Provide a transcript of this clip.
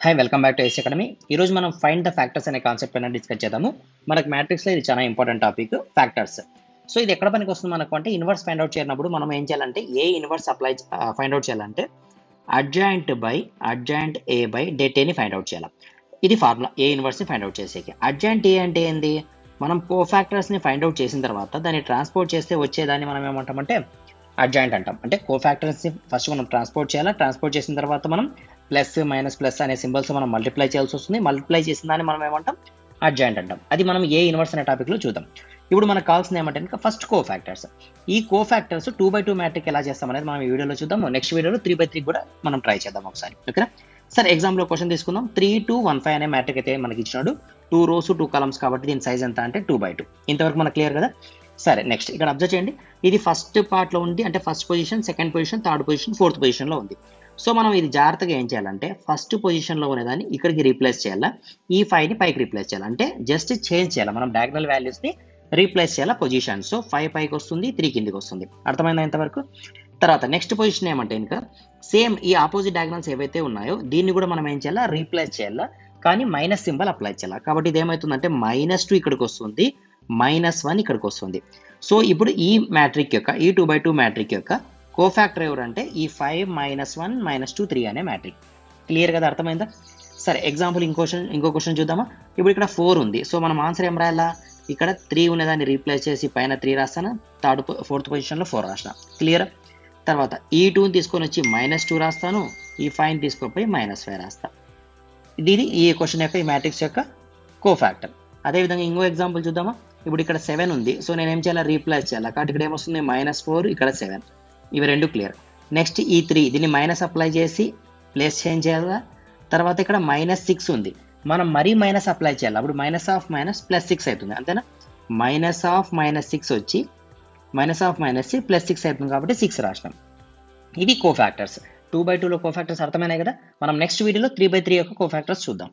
Hi welcome back to S academy. ఈ రోజు మనం ఫైండ్ ద ఫ్యాక్టర్స్ అనే కాన్సెప్ట్ పైన డిస్కస్ చేద్దాము. మనకు మ్యాట్రిక్స్ లో ఇది చాలా ఇంపార్టెంట్ టాపిక్ ఫ్యాక్టర్స్. సో ఇది ఎక్కడ పనికి వస్తుంది మనకు అంటే ఇన్వర్స్ ఫైండ్ అవుట్ చేసినప్పుడు మనం ఏం చేయాలంటే ఏ ఇన్వర్స్ ఫైండ్ అవుట్ చేయాలంటే adjoint by adjoint A by det ఏని ఫైండ్ అవుట్ చేయాలి. ఇది ఫార్ములా ఏ ఇన్వర్స్ ని ఫైండ్ అవుట్ చేసేకి. అడ్జాయింట్ ఏ అంటే ఏంది, మనం కోఫాక్టర్స్ ని ఫైండ్ అవుట్ చేసిన తర్వాత దాన్ని ట్రాన్స్పోర్ట్ చేస్తే వచ్చేదాన్ని మనం ఏమంటామంటే అడ్జాయింట్ అంటాం. అంటే కోఫాక్టర్స్ ని ఫస్ట్ మనం ట్రాన్స్పోర్ట్ చేయాలి. ట్రాన్స్పోర్ట్ చేసిన తర్వాత మనం ప్లస్ మైనస్ ప్లస్ అనే సింబల్స్ మనం మల్టిప్లై చేయాల్సి వస్తుంది. మల్టిప్లై చేసిన దాన్ని మనం ఏమంటాం అడ్జాయింట్ అంటాం. అది మనం ఏ ఇన్వర్స్ అనే టాపిక్ లో చూద్దాం. ఇప్పుడు మనకు కావాల్సింది ఏమంటే ఫస్ట్ కోఫాక్టర్స్. ఈ కోఫాక్టర్స్ 2/2 మ్యాట్రిక్ ఎలా చేస్తాం అనేది మనం ఈ వీడియోలో చూద్దాం. నెక్స్ట్ వీడియోలో 3/3 కూడా మనం ట్రై చేద్దాం ఒకసారి. ఓకేనా? సరే, ఎగ్జామ్ లో క్వశ్చన్ తీసుకుందాం. 3, 2, 1, 5 అనే మ్యాట్రిక్ అయితే మనకి ఇచ్చినాడు. 2 rows 2 columns కాబట్టి దీని సైజ్ ఎంత అంటే 2/2. ఇంతవరకు మనకు క్లియర్ కదా? సరే, నెక్స్ట్ ఇక్కడ అబ్జర్వ్ చేయండి. ఇది ఫస్ట్ పార్ట్ లో ఉంది, అంటే first position, second position, third position, fourth position లో ఉంది. సో మనం ఇది జాగ్రత్తగా ఏం చేయాలంటే ఫస్ట్ పొజిషన్ లో ఉన్నదాన్ని ఇక్కడికి రీప్లేస్ చేయాలా, ఈ 5 ని పైకి రీప్లేస్ చేయాలి. అంటే జస్ట్ చేంజ్ చేయాలి, మనం డయాగనల్ వాల్యూస్ ని రీప్లేస్ చేయాలి పొజిషన్. సో 5 పైకి వస్తుంది, 3 కిందికి వస్తుంది. అర్థమైందా ఇంతవరకు? తర్వాత నెక్స్ట్ పొజిషన్ ఏమంటే ఇంకా సేమ్ ఈ ఆపోజిట్ డయాగనల్స్ ఏవైతే ఉన్నాయో దీన్ని కూడా మనం ఏం చేయాలా, రీప్లేస్ చేయాలా, కానీ మైనస్ సింబల్ అప్లై చేయాలి. కాబట్టి ఇది ఏమవుతుందంటే -2 ఇక్కడికి వస్తుంది, -1 ఇక్కడికి వస్తుంది. సో ఇప్పుడు ఈ మ్యాట్రిక్ యొక్క ఈ 2/2 మ్యాట్రిక్ యొక్క కోఫాక్టర్ ఎవరంటే ఈ 5 -1 -2 3 అనే మ్యాట్రిక్. క్లియర్ కదా? అర్థమైందా? సరే, ఎగ్జాంపుల్ ఇంకో క్వశ్చన్ చూద్దామా. ఇప్పుడు ఇక్కడ 4 ఉంది. సో మనం ఆన్సర్ ఏం రాయాలా, ఇక్కడ 3 ఉన్నదాన్ని రీప్లేస్ చేసి పైన 3 రాస్తాను, ఫోర్త్ పొజిషన్ లో 4 రాసిన. క్లియర్? తర్వాత ఈ 2ని తీసుకొని వచ్చి -2 రాస్తాను, ఈ 5ని తీసుకొని పోయి -5 రాస్తాను. ఇది ఈ క్వశ్చన్ యొక్క ఈ మ్యాట్రిక్స్ యొక్క కోఫాక్టర్. అదేవిధంగా ఇంకో ఎగ్జాంపుల్ చూద్దామా. ఇప్పుడు ఇక్కడ 7 ఉంది. సో నేను ఏం చేయాలి, రీప్లేస్ చేయాలి. కాబట్టి ఇక్కడ ఏమొస్తుంది -4, ఇక్కడ 7. ఇవి రెండు క్లియర్. నెక్స్ట్ ఈ 3 దీన్ని మైనస్ అప్లై చేసి ప్లస్ చేంజ్ చేయాలా. తర్వాత ఇక్కడ -6 ఉంది, మనం మరీ మైనస్ అప్లై చేయాలి. అప్పుడు -6 అవుతుంది. అంతేనా? -6 వచ్చి +6 అవుతుంది కాబట్టి 6 రాసినాం. ఇది కోఫాక్టర్స్. 2/2 లో కోఫాక్టర్స్ అర్థమైనాయి కదా? మనం నెక్స్ట్ వీడియోలో 3/3 యొక్క కోఫాక్టర్స్ చూద్దాం.